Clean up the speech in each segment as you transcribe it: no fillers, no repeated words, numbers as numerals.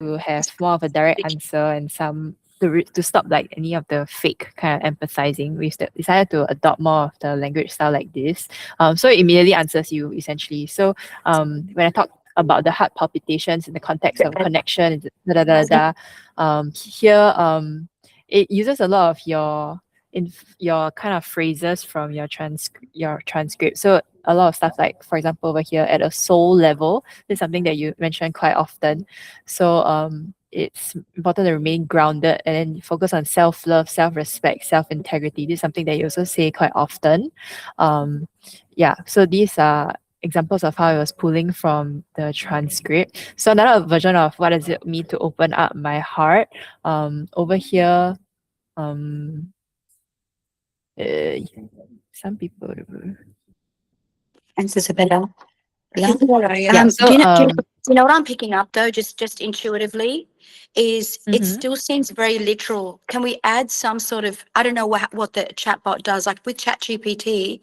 to have more of a direct answer and some to stop like any of the fake kind of empathizing, we decided to adopt more of the language style like this. So it immediately answers you essentially. So when I talk about the heart palpitations in the context of connection, da da da da, here it uses a lot of your kind of phrases from your transcript. So a lot of stuff like, for example, over here at a soul level, this is something that you mention quite often. So it's important to remain grounded and then focus on self-love, self-respect, self-integrity. This is something that you also say quite often. Yeah, so these are examples of how I was pulling from the transcript. So another version of what does it mean to open up my heart. Over here, some people. And Isabella. Yeah, so, do you know what I'm picking up though, just intuitively, is it still seems very literal. Can we add some sort of, I don't know what the chatbot does, like with ChatGPT,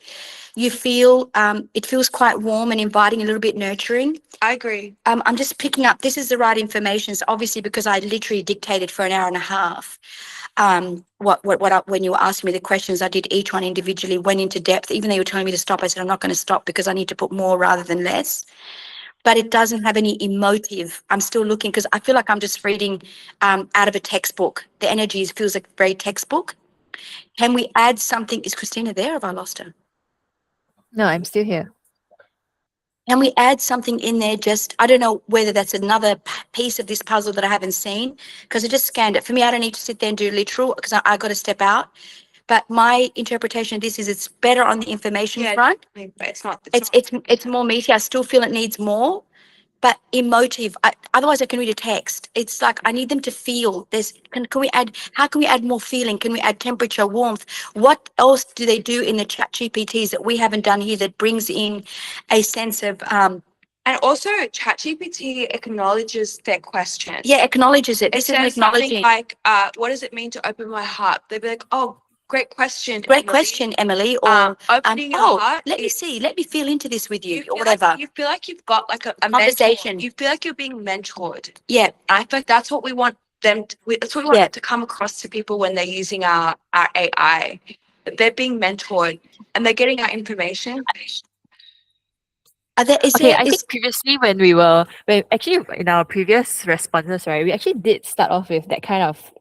you feel it feels quite warm and inviting, a little bit nurturing. I agree. I'm just picking up, this is the right information. So obviously because I literally dictated for an hour and a half. When you were asking me the questions, I did each one individually, went into depth. Even though you were telling me to stop, I said, I'm not going to stop because I need to put more rather than less. But it doesn't have any emotive. I'm still looking because I feel like I'm just reading out of a textbook. The energy feels like very textbook. Can we add something? Is Christina there or have I lost her? No, I'm still here. Can we add something in there? Just, I don't know whether that's another piece of this puzzle that I haven't seen, because I just scanned it. For me, I don't need to sit there and do literal because I got to step out. But my interpretation of this is it's better on the information front. But it's not. It's more meaty. I still feel it needs more, but emotive. Otherwise, I can read a text. It's like I need them to feel. Can we add? How can we add more feeling? Can we add temperature, warmth? What else do they do in the chat GPTs that we haven't done here that brings in a sense of and also ChatGPT acknowledges their question. Yeah, acknowledges it. It says something like, what does it mean to open my heart? They'd be like, oh, great question. Great question, Emily. Or opening your heart. Let me see. Let me feel into this with you, or whatever. Like, you feel like you've got like a conversation. Mentor. You feel like you're being mentored. Yeah. I feel like that's what we want them to, that's what we want to come across to people when they're using our AI. They're being mentored and they're getting our information. I think previously when actually in our previous responses, right, we actually did start off with that kind of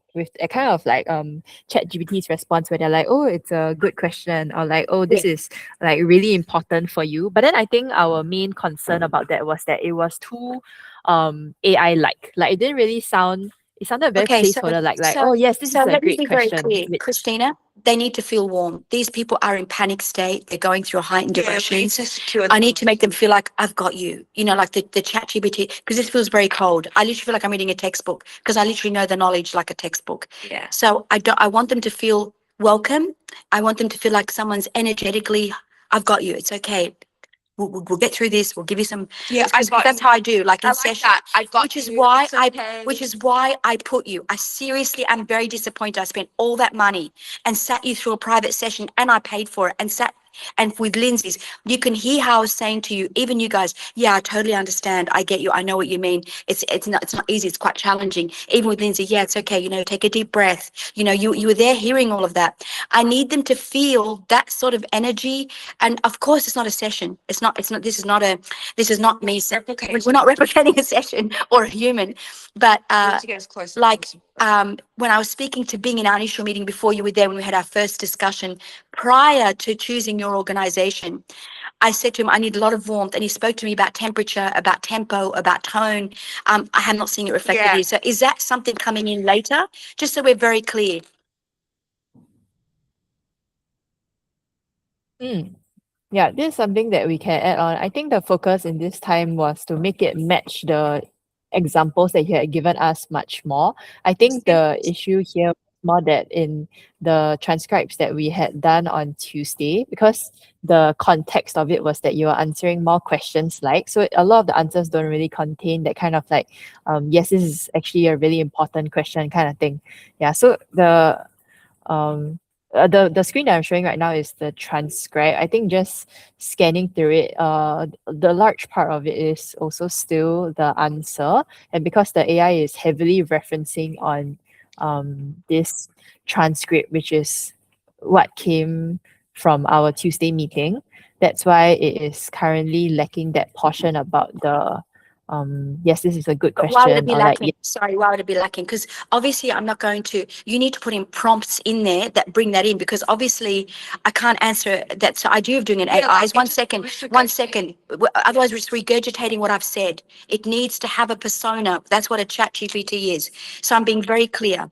like ChatGPT's response where they're like, oh, it's a good question, or like, oh, this is like really important for you. But then I think our main concern about that was that it was too AI like it didn't really sound. It sounded very placeholder oh yes, this is a great question. Very clear. Christina, they need to feel warm. These people are in panic state. They're going through a heightened depression. I need to make them feel like I've got you. You know, like the ChatGPT, because this feels very cold. I literally feel like I'm reading a textbook because I literally know the knowledge like a textbook. Yeah. So I want them to feel welcome. I want them to feel like someone's energetically, I've got you. It's okay. We'll get through this. We'll give you some. Yeah, that's how I do. Like in session, which is why I put you. I seriously am very disappointed. I spent all that money and sat you through a private session, and I paid for it and sat. And with Lindsay's, you can hear how I was saying to you, even you guys, yeah, I totally understand. I get you. I know what you mean. It's not easy. It's quite challenging. Even with Lindsay, yeah, it's okay. You know, take a deep breath. You know, you were there hearing all of that. I need them to feel that sort of energy. And of course, it's not a session. This is not me. We're not replicating a session or a human. But when I was speaking to Bing in our initial meeting before you were there, when we had our first discussion prior to choosing your organization, I said to him, I need a lot of warmth. And he spoke to me about temperature, about tempo, about tone. I have not seen it reflected here. So is that something coming in later? Just so we're very clear. Yeah, this is something that we can add on. I think the focus in this time was to make it match the examples that he had given us much more. I think the issue here was more that in the transcripts that we had done on Tuesday, because the context of it was that you were answering more questions so a lot of the answers don't really contain that kind of like, yes, this is actually a really important question kind of thing. Yeah, so the the screen that I'm showing right now is the transcribe. I think just scanning through it, the large part of it is also still the answer. And because the AI is heavily referencing on this transcript, which is what came from our Tuesday meeting, that's why it is currently lacking that portion about the yes, this is a good But why would it question, be or like lacking? Sorry, why would it be lacking? Because obviously I'm not going to, you need to put in prompts in there that bring that in, because obviously I can't answer that. So idea of doing an AI is 1 second, 1 second. Otherwise we're just regurgitating what I've said. It needs to have a persona. That's what a chat GPT is. So I'm being very clear.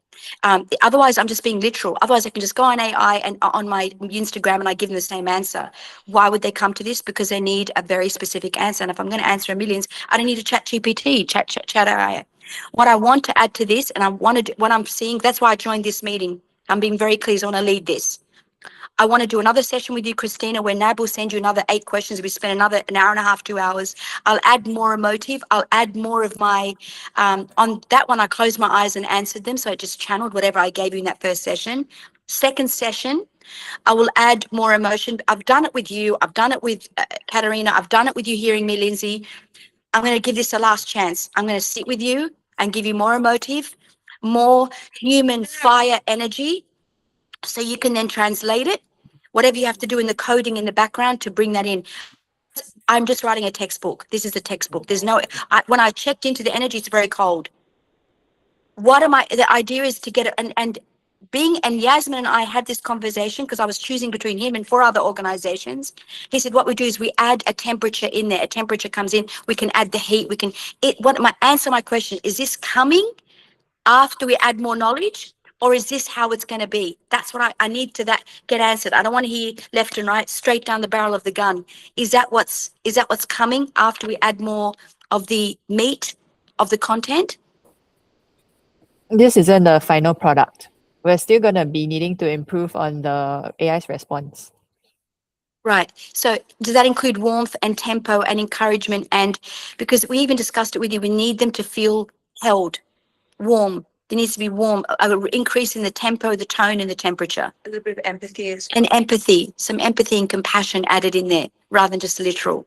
Otherwise I'm just being literal. Otherwise I can just go on AI and on my Instagram and I give them the same answer. Why would they come to this? Because they need a very specific answer. And if I'm going to answer a millions, I don't need a chat GPT, chat AI. What I want to add to this, and I wanted, what I'm seeing, that's why I joined this meeting. I'm being very clear, so I want to lead this. I want to do another session with you, Christina, where Nab will send you another 8 questions. We spend another an hour and a half, 2 hours. I'll add more emotive. I'll add more of my, on that one, I closed my eyes and answered them. So it just channeled whatever I gave you in that first session. Second session, I will add more emotion. I've done it with you. I've done it with Katarina. I've done it with you hearing me, Lindsay. I'm going to give this a last chance. I'm going to sit with you and give you more emotive, more human fire energy, so you can then translate it, whatever you have to do in the coding in the background to bring that in. I'm just writing a textbook. This is the textbook. There's no, when I checked into the energy, it's very cold. The idea is to get it, and being, and Yasmin and I had this conversation because I was choosing between him and 4 other organizations. He said, what we do is we add a temperature in there. A temperature comes in, we can add the heat, we can, answer my question, is this coming after we add more knowledge, or is this how it's going to be? That's what I need to get answered. I don't want to hear left and right, straight down the barrel of the gun. Is that what's coming after we add more of the meat of the content? this isn't the final product. We're still going to be needing to improve on the AI's response. Right. So does that include warmth and tempo and encouragement? And because we even discussed it with you, we need them to feel held, warm. There needs to be warm, an increase in the tempo, the tone, and the temperature. A little bit of empathy as And empathy, some empathy and compassion added in there rather than just literal.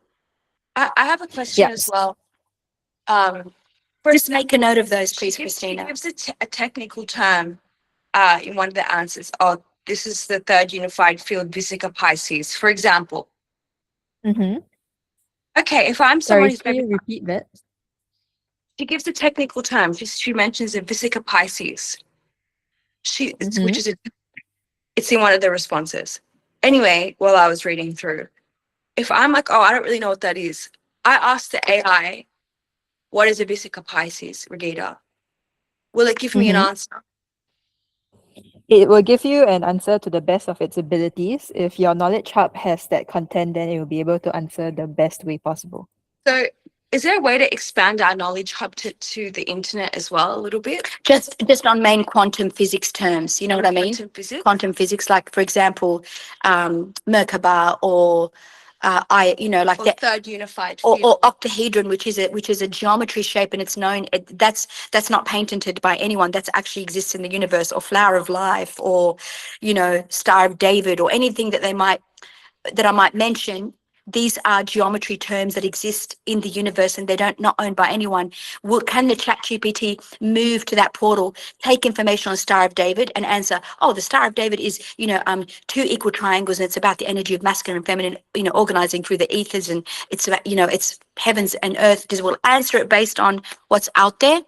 I have a question Yeah. as well. Just make a note of those, please, She Christina. gives a technical term in one of the answers. Oh, this is the third unified field, Visica Pisces, for example. Mm-hmm. Okay, if I'm Sorry, someone who's can you maybe, repeat that? she gives a technical term. She mentions a Visica Pisces. Which is it's in one of the responses. Anyway, while I was reading through, if I'm like, oh, I don't really know what that is, I asked the AI, what is a Visica Pisces, Raghida? Will it give me an answer? It will give you an answer to the best of its abilities. If your knowledge hub has that content, then it will be able to answer the best way possible. So is there a way to expand our knowledge hub to the internet as well a little bit? Just on main quantum physics terms, you know what I mean? Quantum physics? Quantum physics, like for example, Merkaba or like Or that, third unified or field. octahedron, which is a geometry shape, and it's known. That's not patented by anyone. That's actually exists in the universe, or flower of life, or Star of David, or anything that I might mention. These are geometry terms that exist in the universe, and they're not owned by anyone. Can the chat GPT move to that portal, take information on Star of David and answer, oh, the Star of David is, 2 equal triangles, and it's about the energy of masculine and feminine, organizing through the ethers, and it's about, it's heavens and earth. Does it answer it based on what's out there?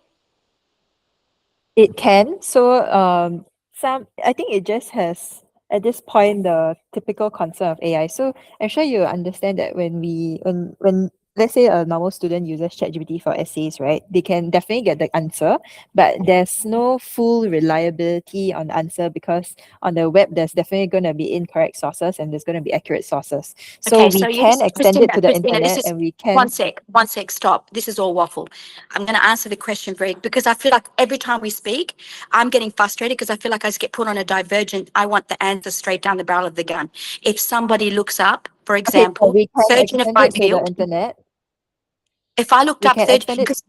It can. So I think it just has at this point the typical concern of AI. So I'm sure you understand that when let's say a normal student uses ChatGPT for essays, right? They can definitely get the answer, but there's no full reliability on the answer because on the web there's definitely going to be incorrect sources and there's going to be accurate sources. So we can extend it to the internet, and we can. One sec, stop. This is all waffle. I'm going to answer the question because I feel like every time we speak, I'm getting frustrated because I feel like I just get put on a divergent. I want the answer straight down the barrel of the gun. If somebody looks up, for example, we can third extend unified it to the field. internet. If I looked We up can third, extend it. because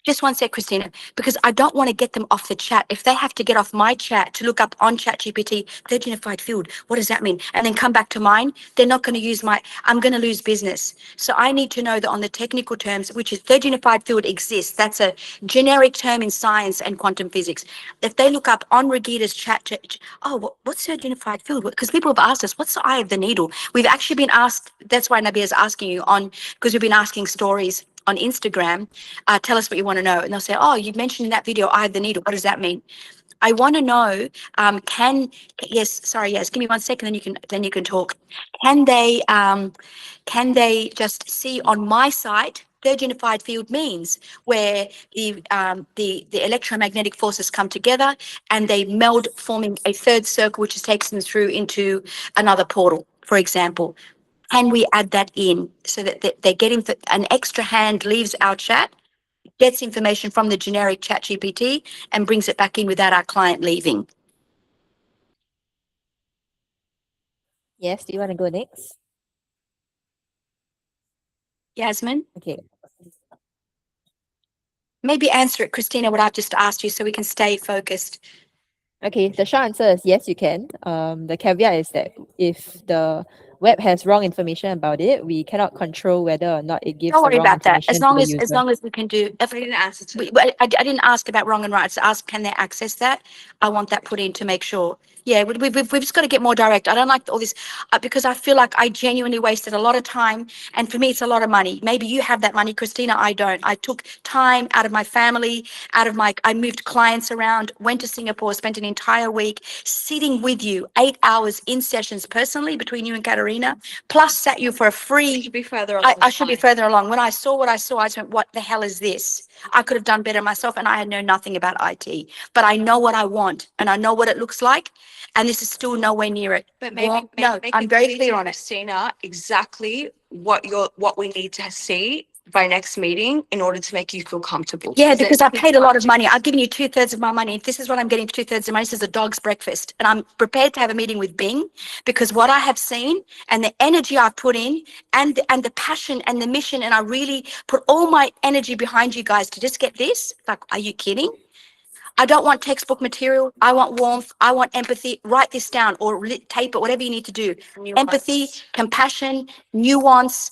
Just one sec, Christina, because I don't want to get them off the chat. If they have to get off my chat to look up on ChatGPT, third unified field, what does that mean? And then come back to mine, they're not going to use I'm going to lose business. So I need to know that on the technical terms, which is third unified field exists. That's a generic term in science and quantum physics. If they look up on Raghida's chat, what's third unified field? Because people have asked us, what's the eye of the needle? We've actually been asked, that's why Nabia's asking you because we've been asking stories on Instagram, tell us what you want to know. And they'll say, oh, you mentioned in that video, eye of the needle. What does that mean? I want to know, yes, give me 1 second, then you can talk. Can they just see on my site, third unified field means where the electromagnetic forces come together and they meld, forming a third circle, which takes them through into another portal, for example. Can we add that in so that they're getting an extra hand leaves our chat, gets information from the generic chat GPT and brings it back in without our client leaving? Yes, do you want to go next? Yasmin? Okay. Maybe answer it, Christina, what I've just asked you so we can stay focused. Okay, the short answer is yes, you can. The caveat is that if the web has wrong information about it, we cannot control whether or not it gives Don't the worry wrong about that. information to the user. As long as we can do. If I didn't answer to I didn't ask about wrong and right. I asked, can they access that? I want that put in to make sure. Yeah, we've just got to get more direct. I don't like all this because I feel like I genuinely wasted a lot of time. And for me, it's a lot of money. Maybe you have that money, Christina. I don't. I took time out of my family, I moved clients around, went to Singapore, spent an entire week sitting with you, 8 hours in sessions personally between you and Katarina, plus sat you for a free. be further along. I should be further along. When I saw what I saw, I went, what the hell is this? I could have done better myself, and I know nothing about IT, but I know what I want and I know what it looks like. And this is still nowhere near it. But I'm very clear on it. Christina, exactly what we need to see by next meeting in order to make you feel comfortable. Yeah, because I paid a lot of money. I've given you 2/3 of my money. If this is what I'm getting for 2/3 of money, this is a dog's breakfast. And I'm prepared to have a meeting with Bing because what I have seen and the energy I've put in and the passion and the mission, and I really put all my energy behind you guys to just get this. Like, are you kidding? I don't want textbook material. I want warmth. I want empathy. Write this down or tape it, whatever you need to do. Empathy, compassion, nuance,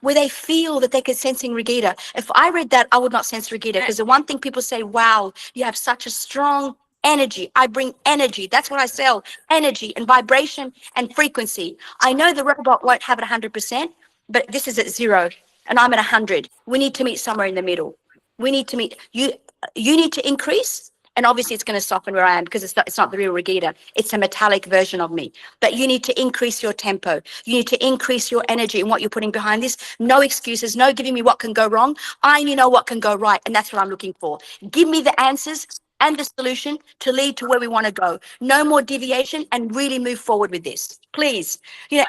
where they feel that they could sensing Raghida. If I read that, I would not sense Raghida because the one thing people say, wow, you have such a strong energy. I bring energy. That's what I sell, energy and vibration and frequency. I know the robot won't have it 100%, but this is at 0 and I'm at 100. We need to meet somewhere in the middle. We need to meet you. You need to increase, and obviously it's going to soften where I am because it's not the real Raghida. It's a metallic version of me. But you need to increase your tempo. You need to increase your energy and what you're putting behind this. No excuses, no giving me what can go wrong. I know what can go right, and that's what I'm looking for. Give me the answers and the solution to lead to where we want to go. No more deviation, and really move forward with this. Please.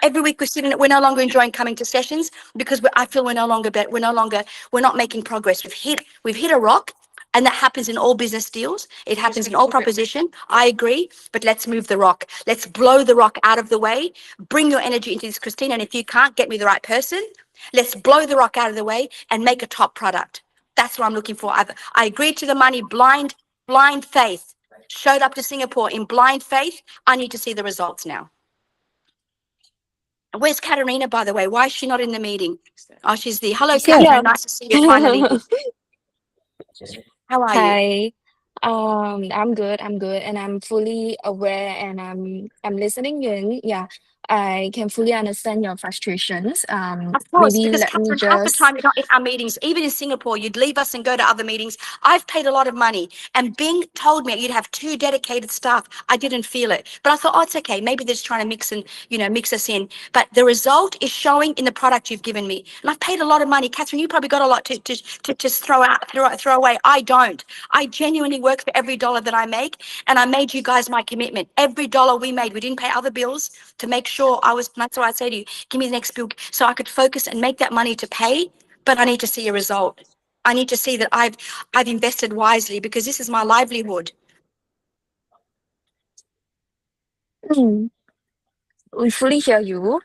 Every week we're no longer enjoying coming to sessions because I feel we're not making progress. We've hit a rock. And that happens in all business deals. It happens in all proposition. I agree, but let's move the rock. Let's blow the rock out of the way. Bring your energy into this, Christina. And if you can't get me the right person, let's blow the rock out of the way and make a top product. That's what I'm looking for. I agreed to the money, blind faith. Showed up to Singapore in blind faith. I need to see the results now. Where's Katarina, by the way? Why is she not in the meeting? Oh, she's there. Hello, Katarina. Nice to see you finally. How are you? Hi. I'm good. And I'm fully aware and I'm listening in. Yeah, I can fully understand your frustrations. Of course, Maybe because let me Catherine, half the just time you're not in our meetings, even in Singapore, you'd leave us and go to other meetings. I've paid a lot of money, and Bing told me you'd have 2 dedicated staff. I didn't feel it, but I thought, oh, it's okay. Maybe they're just trying to mix us in. But the result is showing in the product you've given me, and I've paid a lot of money. Catherine, you probably got a lot to just throw away. I don't. I genuinely work for every dollar that I make, and I made you guys my commitment. Every dollar we made, we didn't pay other bills to make sure that's what I say to you. Give me the next bill so I could focus and make that money to pay, but I need to see a result. I need to see that I've invested wisely because this is my livelihood. we fully hear you.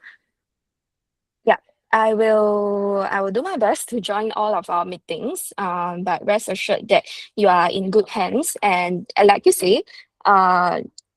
Yeah. I will do my best to join all of our meetings. But rest assured that you are in good hands. And like you say,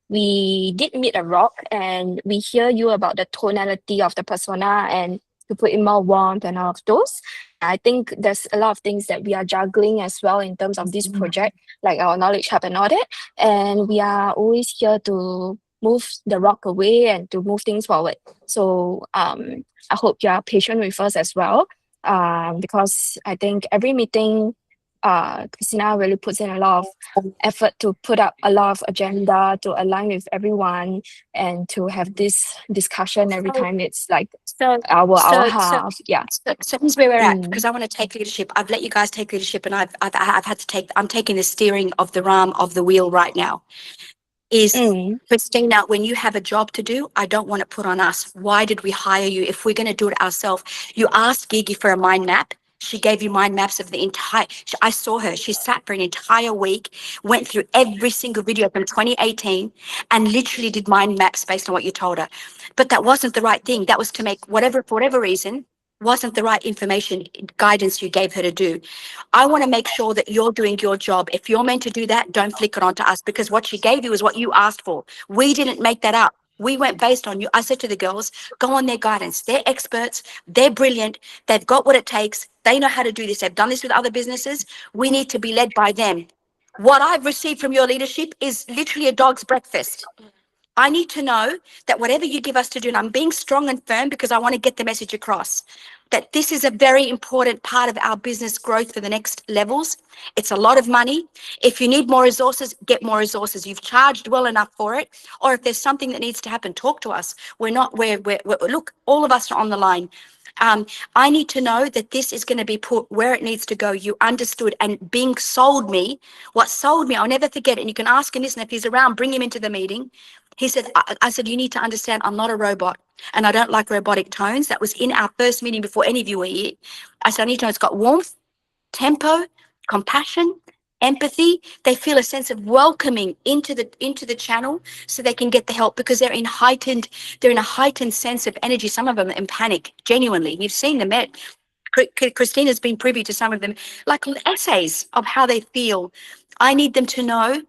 we did meet a rock, and we hear you about the tonality of the persona and to put in more warmth and all of those. I think there's a lot of things that we are juggling as well in terms of this project, like our knowledge hub and all that. And we are always here to move the rock away and to move things forward. So I hope you are patient with us as well, because I think every meeting, Christina really puts in a lot of effort to put up a lot of agenda to align with everyone and to have this discussion every time. It's like So, our so, half. Yeah. so here's where we're at, Mm. because I want to take leadership. I've let you guys take leadership, and I've had to take. I'm taking the steering of the ram of the wheel right now. Mm. Christina, when you have a job to do, I don't want it put on us. Why did we hire you if we're going to do it ourselves? You asked Gigi for a mind map. She gave you mind maps of the entire. I saw her. She sat for an entire week, went through every single video from 2018, and literally did mind maps based on what you told her. But that wasn't the right thing. That was to make whatever, for whatever reason, wasn't the right information, guidance you gave her to do. I want to make sure that you're doing your job. If you're meant to do that, don't flick it onto us, because what she gave you is what you asked for. We didn't make that up. We went based on you. I said to the girls, go on their guidance. They're experts. They're brilliant. They've got what it takes. They know how to do this. They've done this with other businesses. We need to be led by them. What I've received from your leadership is literally a dog's breakfast. I need to know that whatever you give us to do, and I'm being strong and firm because I want to get the message across, that this is a very important part of our business growth for the next levels. It's a lot of money. If you need more resources, get more resources. You've charged well enough for it. Or if there's something that needs to happen, talk to us. Look, all of us are on the line. I need to know that this is going to be put where it needs to go. You understood, and being sold me, what sold me, I'll never forget it. And you can ask him this, and if he's around, bring him into the meeting. He said, I said, you need to understand, I'm not a robot, and I don't like robotic tones. That was in our first meeting before any of you were here. I said, I need to know it's got warmth, tempo, compassion, empathy. They feel a sense of welcoming into the channel so they can get the help, because they're in a heightened sense of energy. Some of them are in panic, genuinely. You've seen them. Christina's been privy to some of them, like essays of how they feel. I need them to know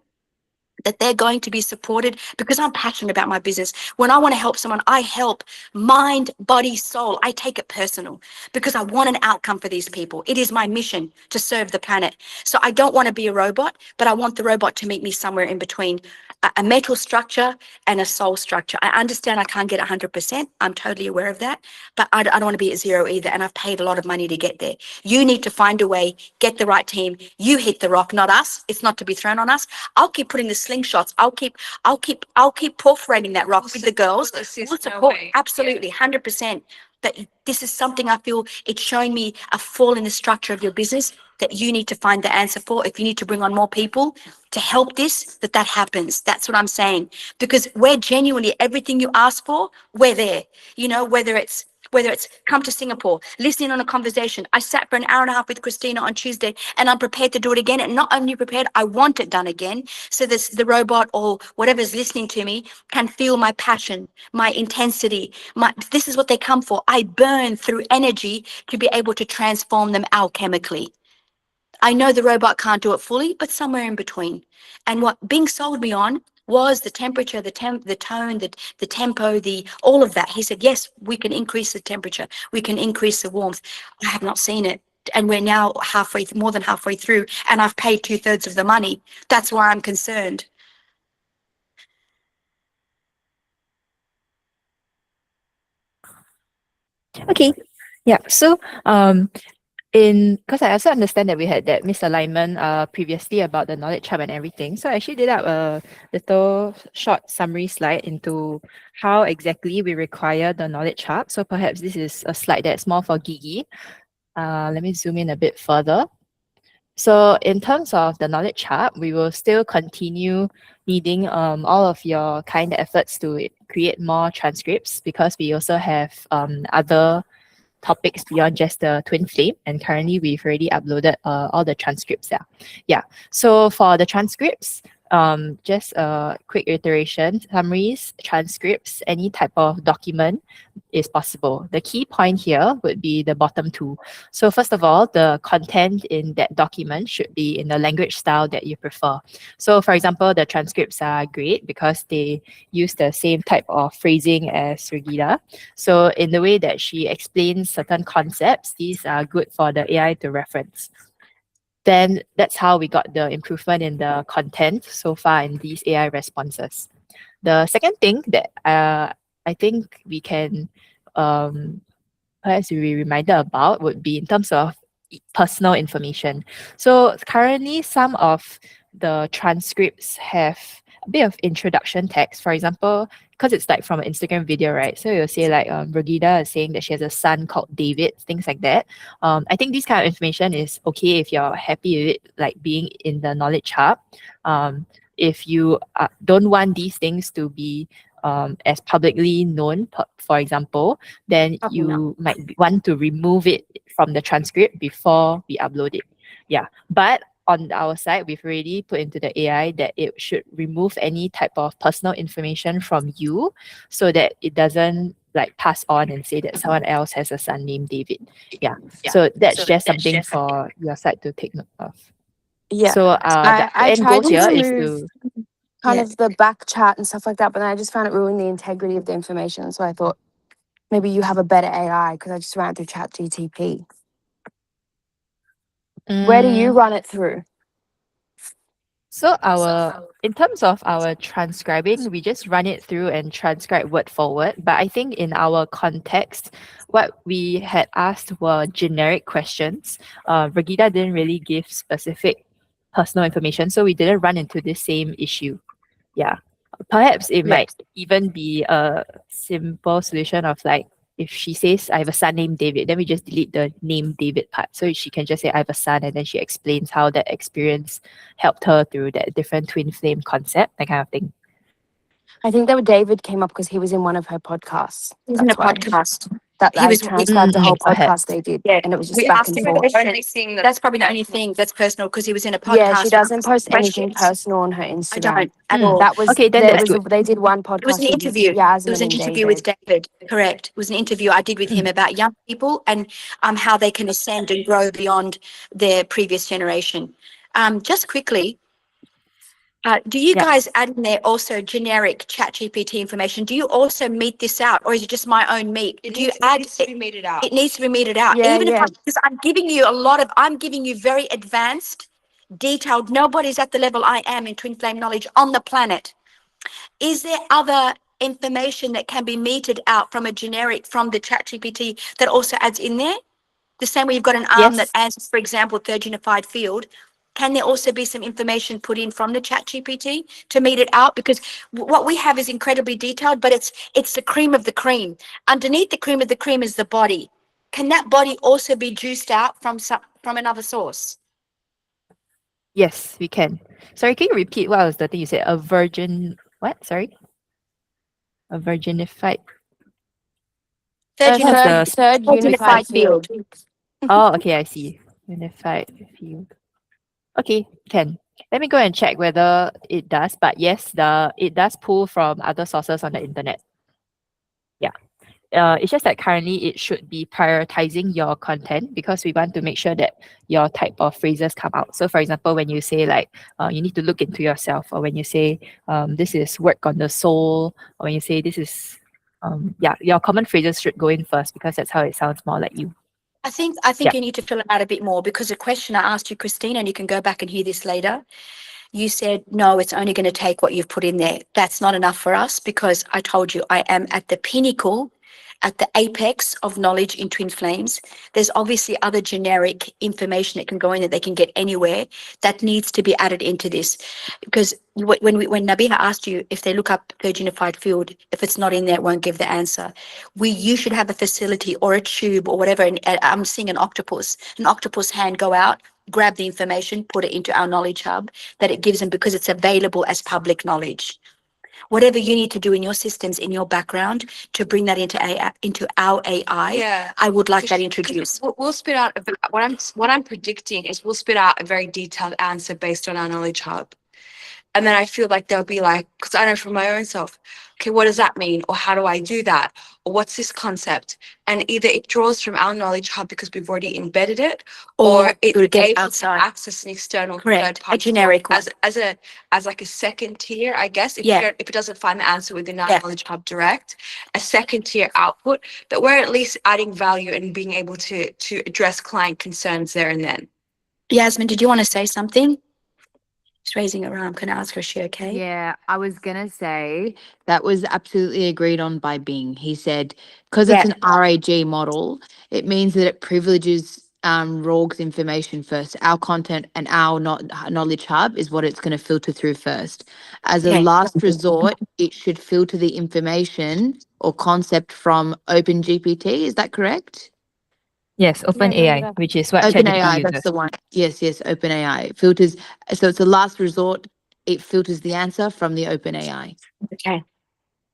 that they're going to be supported, because I'm passionate about my business. When I want to help someone, I help mind, body, soul. I take it personal because I want an outcome for these people. It is my mission to serve the planet. So I don't want to be a robot, but I want the robot to meet me somewhere in between a metal structure and a soul structure. I understand I can't get 100%. I'm totally aware of that, but I don't want to be at zero either. And I've paid a lot of money to get there. You need to find a way, get the right team. You hit the rock, not us. It's not to be thrown on us. I'll keep putting the slingshots. I'll keep perforating that rock with the girls. We'll support, absolutely, 100%. But this is something I feel it's showing me a fall in the structure of your business that you need to find the answer for. If you need to bring on more people to help this, that happens. That's what I'm saying. Because we're genuinely, everything you ask for, we're there. You know, whether it's come to Singapore, listening on a conversation. I sat for an hour and a half with Christina on Tuesday, and I'm prepared to do it again. And not only prepared, I want it done again. So the robot or whatever's listening to me can feel my passion, my intensity. This is what they come for. I burn through energy to be able to transform them alchemically. I know the robot can't do it fully, but somewhere in between. And what Bing sold me on was the temperature, the tone, the tempo, all of that. He said, yes, we can increase the temperature. We can increase the warmth. I have not seen it. And we're now more than halfway through, and I've paid 2/3 of the money. That's why I'm concerned. Okay. Yeah. So because I also understand that we had that misalignment previously about the knowledge hub and everything. So I actually did up a little short summary slide into how exactly we require the knowledge hub. So perhaps this is a slide that's more for Gigi. Let me zoom in a bit further. So in terms of the knowledge hub, we will still continue needing all of your kind efforts to create more transcripts, because we also have other topics beyond just the twin flame, and currently we've already uploaded all the transcripts there. Yeah, so for the transcripts, Just a quick iteration, summaries, transcripts, any type of document is possible. The key point here would be the bottom two. So first of all, the content in that document should be in the language style that you prefer. So for example, the transcripts are great because they use the same type of phrasing as Raghida. So in the way that she explains certain concepts, these are good for the AI to reference. Then that's how we got the improvement in the content so far in these AI responses. The second thing that I think we can perhaps be reminded about would be in terms of personal information. So currently, some of the transcripts have a bit of introduction text. For example, because it's like from an Instagram video, right? So you'll say like Raghida is saying that she has a son called David, things like that. I think this kind of information is okay if you're happy with it, like being in the knowledge hub. If you don't want these things to be as publicly known, for example, then you might want to remove it from the transcript before we upload it. Yeah, but on our side, we've already put into the AI that it should remove any type of personal information from you so that it doesn't like pass on and say that someone else has a son named David. Yeah. So that's just something for your side to take note of. Yeah. So the I end tried goal to here is remove to kind of the back chat and stuff like that, but then I just found it ruining the integrity of the information. So I thought maybe you have a better AI because I just ran it through ChatGTP. Where do you run it through? So in terms of our transcribing, we just run it through and transcribe word for word. But I think in our context, what we had asked were generic questions. Raghida didn't really give specific personal information, so we didn't run into this same issue. Yeah. Perhaps it might even be a simple solution of like, if she says, I have a son named David, then we just delete the name David part. So she can just say, I have a son, and then she explains how that experience helped her through that different twin flame concept, that kind of thing. I think that David came up because he was in one of her podcasts. He's in a podcast. That He I was transcribed the whole perhaps. podcast they did, Yeah, and it was just we back asked and him forth. questions. That's probably the only thing that's personal because he was in a podcast. Yeah, she doesn't post anything Questions. personal on her I Instagram. don't at all. That was Okay, then there that's was good. they did one podcast. It was an with interview. It Yasmin was an and interview David. with David. Correct. It was an interview I did with him about young people and how they can ascend and grow beyond their previous generation. Just quickly, do you guys add in there also generic ChatGPT information? Do you also meet this out, or is it just my own meat? Do you add? It needs to be meted out. It needs to be meted out. Yeah, Even yeah. if because I'm giving you I'm giving you very advanced, detailed. Nobody's at the level I am in twin flame knowledge on the planet. Is there other information that can be meted out from a generic from the ChatGPT that also adds in there? The same way you've got an arm that answers, for example, third unified field. Can there also be some information put in from the ChatGPT to meet it out? Because what we have is incredibly detailed, but it's the cream of the cream. Underneath the cream of the cream is the body. Can that body also be juiced out from another source? Yes, we can. Sorry, can you repeat what was the thing you said? A virgin, what? Sorry? A virginified. Third Third unified field. Oh, okay, I see. Unified field. Okay, can. Let me go and check whether it does. But yes, it does pull from other sources on the internet. Yeah. It's just that currently it should be prioritizing your content because we want to make sure that your type of phrases come out. So for example, when you say like, you need to look into yourself, or when you say, this is work on the soul, or when you say this is, your common phrases should go in first because that's how it sounds more like you. I think you need to fill it out a bit more because the question I asked you, Christine, and you can go back and hear this later. You said, no, it's only going to take what you've put in there. That's not enough for us because I told you I am at the pinnacle, at the apex of knowledge in twin flames. There's obviously other generic information that can go in that they can get anywhere that needs to be added into this. Because when Nabiha asked you if they look up third unified field, if it's not in there, it won't give the answer. You should have a facility or a tube or whatever. And I'm seeing an octopus hand go out, grab the information, put it into our knowledge hub that it gives them because it's available as public knowledge. Whatever you need to do in your systems, in your background, to bring that into our AI, I would like that introduced. We'll spit out what I'm predicting is we'll spit out a very detailed answer based on our knowledge hub. And then I feel like they'll be like, because I know from my own self, okay, what does that mean? Or how do I do that? Or what's this concept? And either it draws from our knowledge hub because we've already embedded it, or it's it'll get able outside. to access an external Correct. third A party generic one. as like a second tier, I guess. If Yeah. if it doesn't find the answer within our Yeah. knowledge hub direct, a second tier output that we're at least adding value and being able to address client concerns there and then. Yasmin, did you want to say something? She's raising her arm. Can I ask her? Is she okay? Yeah, I was gonna say that was absolutely agreed on by Bing. He said because it's Yeah. an RAG model, it means that it privileges RAG's information first. Our content and our knowledge hub is what it's going to filter through first. As a Okay. last resort, it should filter the information or concept from OpenGPT. Is that correct? Yes, OpenAI, yeah. which is what ChatGPT OpenAI, uses. that's the one. Yes, OpenAI. It filters. So it's a last resort. It filters the answer from the OpenAI. Okay.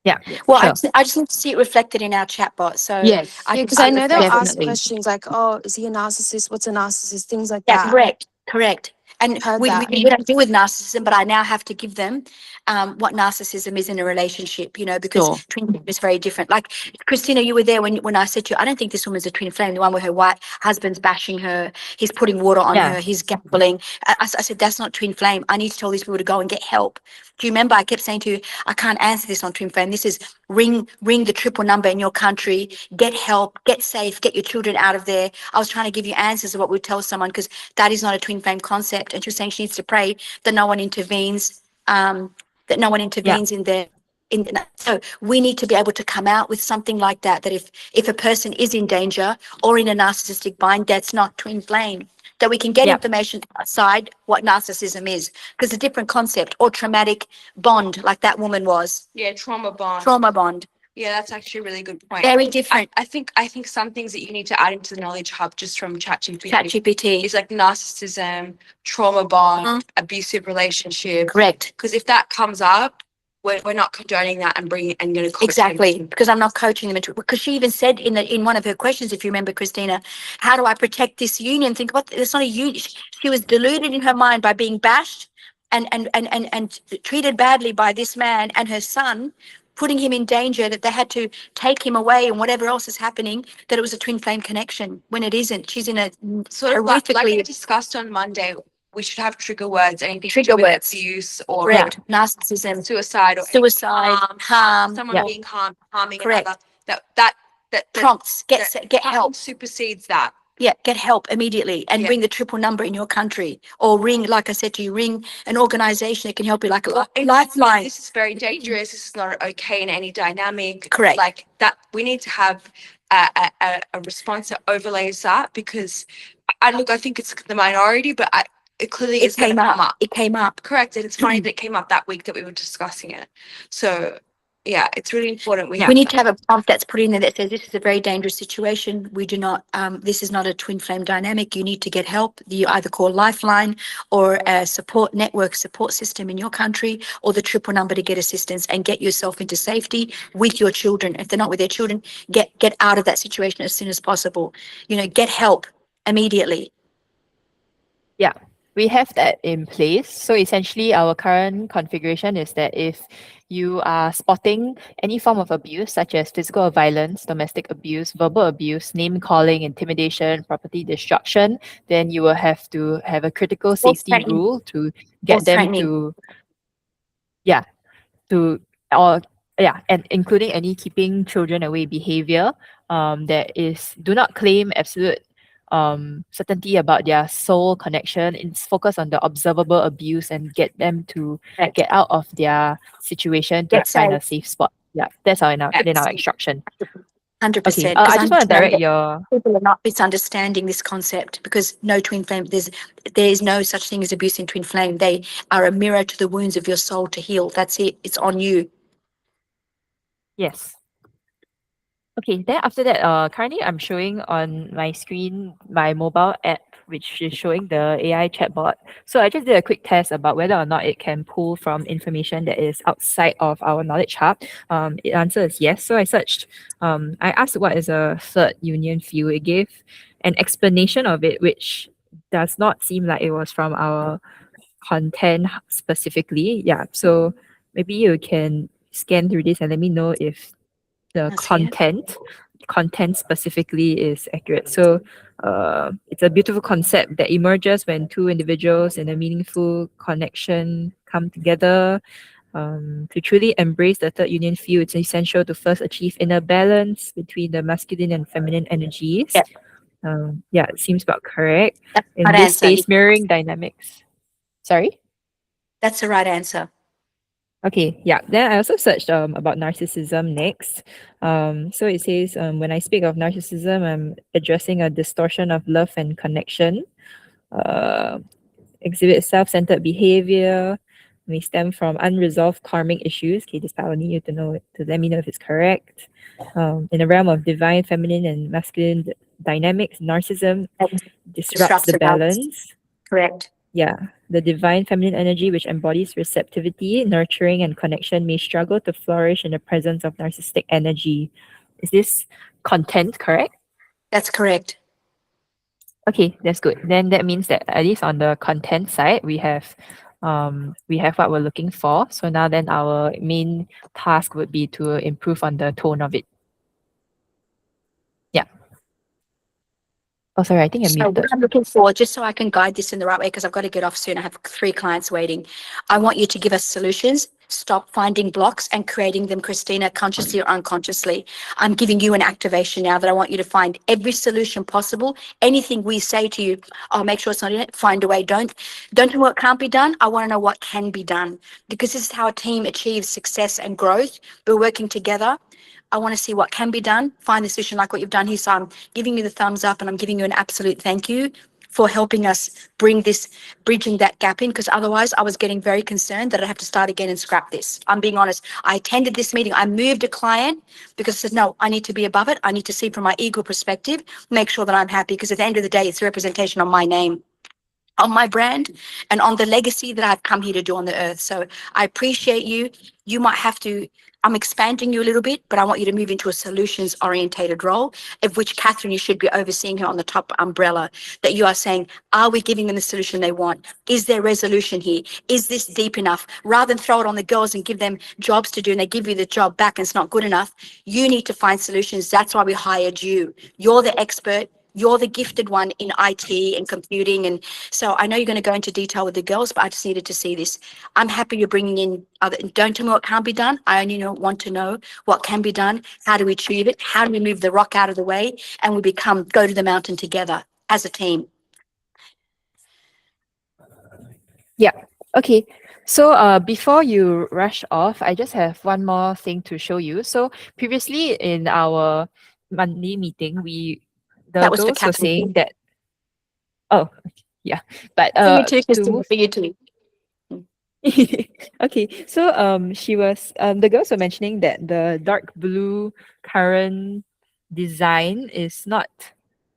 Yeah. Yes. Well, Sure. I just need to see it reflected in our chatbot. So Yes. Yeah, because I know they'll ask Definitely. questions like, "Oh, is he a narcissist? What's a narcissist?" Things like yeah, that. correct. And Heard we that. don't deal with narcissism, but I now have to give them what narcissism is in a relationship, because Sure. twin flame is very different. Like, Christina, you were there when I said to you, I don't think this woman's a twin flame, the one where her white husband's bashing her, he's putting water on Yeah. her, he's gambling. I said, that's not twin flame. I need to tell these people to go and get help. Do you remember I kept saying to you, I can't answer this on twin flame. This is ring the triple number in your country, get help, get safe, get your children out of there. I was trying to give you answers of what we'd tell someone, because that is not a twin flame concept. And she was saying she needs to pray that no one intervenes, in their. So we need to be able to come out with something like that, that if a person is in danger or in a narcissistic bind, that's not twin flame, that we can get Yeah. information outside what narcissism is, because a different concept, or traumatic bond, like that woman was, Yeah, trauma bond. trauma bond, Yeah, that's actually a really good point. very different. I think some things that you need to add into the knowledge hub just from ChatGPT ChatGPT, is like narcissism, trauma bond, abusive relationship. correct. Because if that comes up, we're not condoning that and bringing and going to Exactly, because I'm not coaching them into, because she even said in one of her questions, if you remember, Christina, how do I protect this union? Think about, it's not a union. She was deluded in her mind by being bashed and treated badly by this man and her son, putting him in danger, that they had to take him away and whatever else is happening, that it was a twin flame connection, when it isn't. She's in a sort of like we horrifically discussed on Monday. We should have trigger words, anything Trigger to do with words. abuse or correct narcissism, suicide or suicide, harm, someone Yeah. being harming Correct. another. That prompts, get help. supersedes that. Yeah, get help immediately and Yeah. ring the triple number in your country, or ring, like I said to you, ring an organization that can help you, like a lifeline. This is very dangerous. This is not okay in any dynamic. Correct. Like that, we need to have a response that overlays that, because I think it's the minority, but it clearly It is going came to come up. up. It came up. Correct. And it's funny that it came up that week that we were discussing it. So yeah, it's really important. We need to have a prompt that's put in there that says, this is a very dangerous situation. We do not, this is not a twin flame dynamic. You need to get help. You either call Lifeline or a support system in your country, or the triple number to get assistance and get yourself into safety with your children. If they're not with their children, get out of that situation as soon as possible. Get help immediately. Yeah, we have that in place. So essentially, our current configuration is that if you are spotting any form of abuse, such as physical violence, domestic abuse, verbal abuse, name calling, intimidation, property destruction, then you will have to have a critical safety threatening. rule to get them threatening. to, yeah, to, or yeah, and including any keeping children away behavior, that is, do not claim absolute certainty about their soul connection. It's focus on the observable abuse and get them to Right. get out of their situation to Get find a safe spot. Yeah, that's our in our Absolutely. instruction. 100%. Okay, I just want to direct your. People are not misunderstanding this concept, because no twin flame, there is no such thing as abuse in twin flame. They are a mirror to the wounds of your soul to heal. That's it. It's on you. Yes. Okay, then after that, currently I'm showing on my screen my mobile app, which is showing the AI chatbot. So I just did a quick test about whether or not it can pull from information that is outside of our knowledge hub. It answers yes. So I searched, I asked what is a third union field. It gave an explanation of it, which does not seem like it was from our content specifically. Yeah. So maybe you can scan through this and let me know if the Let's see it. content specifically is accurate. So it's a beautiful concept that emerges when two individuals in a meaningful connection come together. To truly embrace the third union field, it's essential to first achieve inner balance between the masculine and feminine energies. Yeah. Yeah, it seems about correct. That's the In right this answer. space, mirroring dynamics. Sorry? That's the right answer. Okay, yeah. Then I also searched about narcissism next. So it says when I speak of narcissism, I'm addressing a distortion of love and connection. Uh, exhibit self-centered behavior. May stem from unresolved karmic issues. Okay, this part I need you to know to let me know if it's correct. In the realm of divine feminine and masculine dynamics, narcissism disrupts the balance. Correct. Yeah, the divine feminine energy, which embodies receptivity, nurturing, and connection, may struggle to flourish in the presence of narcissistic energy. Is this content correct? That's correct. Okay, that's good. Then that means that at least on the content side, we have what we're looking for. So now then our main task would be to improve on the tone of it. Yeah. Oh, sorry, I think I'm So muted. what I'm looking for, just so I can guide this in the right way, because I've got to get off soon. I have 3 clients waiting. I want you to give us solutions. Stop finding blocks and creating them, Christina, consciously or unconsciously. I'm giving you an activation now that I want you to find every solution possible. Anything we say to you, I'll make sure it's not in it. Find a way. Don't know what can't be done. I want to know what can be done, because this is how a team achieves success and growth. We're working together. I want to see what can be done. Find the solution like what you've done here. So I'm giving you the thumbs up and I'm giving you an absolute thank you for helping us bridging that gap in, because otherwise I was getting very concerned that I'd have to start again and scrap this. I'm being honest. I attended this meeting. I moved a client because I said, no, I need to be above it. I need to see from my ego perspective, make sure that I'm happy, because at the end of the day, it's a representation on my name, on my brand, and on the legacy that I've come here to do on the earth. So I appreciate you. You might have to, I'm expanding you a little bit, but I want you to move into a solutions orientated role, of which Catherine, you should be overseeing her on the top umbrella, that you are saying, are we giving them the solution they want? Is there resolution here? Is this deep enough? Rather than throw it on the girls and give them jobs to do and they give you the job back and it's not good enough, you need to find solutions. That's why we hired you. You're the expert. You're the gifted one in IT and computing. And so I know you're going to go into detail with the girls, but I just needed to see this. I'm happy you're bringing in other, don't tell me what can't be done. I only want to know what can be done. How do we achieve it? How do we move the rock out of the way? And we go to the mountain together as a team. Yeah. Okay. So before you rush off, I just have one more thing to show you. So previously in our monthly meeting, the That was for girls were Catherine. saying that. Oh, yeah. But For you too, to Christine, move for you too. okay, so she was the girls were mentioning that the dark blue current design is not.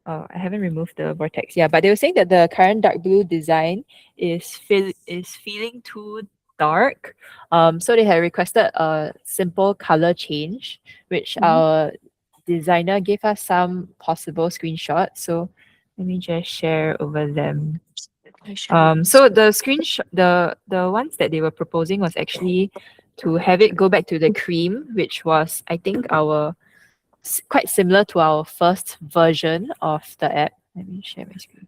Oh, I haven't removed the vortex. Yeah, but they were saying that the current dark blue design is feeling too dark. So they had requested a simple color change, which our designer gave us some possible screenshots. So let me just share over them. So the screenshot, the ones that they were proposing was actually to have it go back to the cream, which was I think quite similar to our first version of the app. Let me share my screen.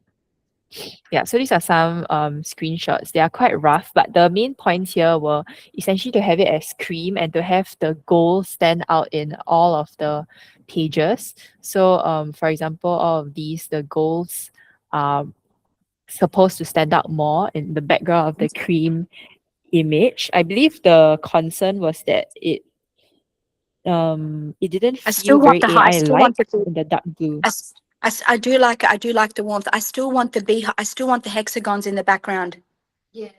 Yeah, so these are some screenshots. They are quite rough, but the main points here were essentially to have it as cream and to have the goals stand out in all of the pages. So for example, all of these, the goals are supposed to stand out more in the background of the cream image. I believe the concern was that it didn't I still feel want very the high. I AI still like want the. in the dark blue. I do like it. I do like the warmth. I still want the I still want the hexagons in the background. Yeah.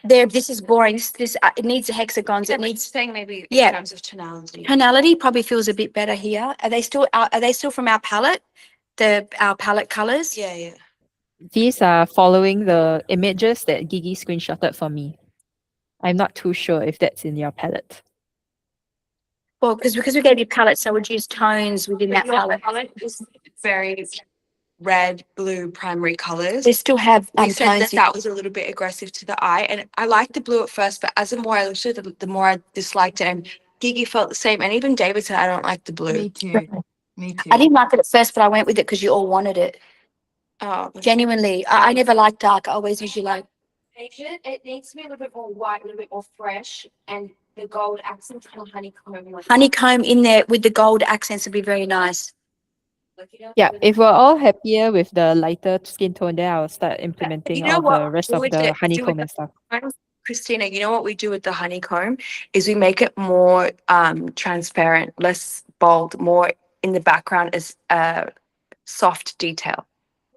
There, this is boring. This it needs the hexagons. Yeah, It but needs saying maybe Yeah. in terms of tonality. tonality. Probably feels a bit better here. Are they still from our palette? Our palette colors. Yeah, yeah. These are following the images that Gigi screenshotted for me. I'm not too sure if that's in your palette. Well, because we gave you palettes, so I would use tones within that palette. Palette is very red, blue primary colors. They still have We said tones. that that was a little bit aggressive to the eye, and I liked the blue at first, but as the more I looked at it, the more I disliked it. And Gigi felt the same, and even David said, "I don't like the blue." Me too. Me too. I didn't like it at first, but I went with it because you all wanted it. Oh, Genuinely, I never liked dark. I always usually like. It needs to be a little bit more white, a little bit more fresh, and the gold accents and honeycomb. Honeycomb in there with the gold accents would be very nice. Yeah, if we're all happier with the lighter skin tone, then I'll start implementing you know all what? the rest Do of with the the- do honeycomb with and stuff. Christina, you know what we do with the honeycomb is we make it more transparent, less bold, more in the background as soft detail.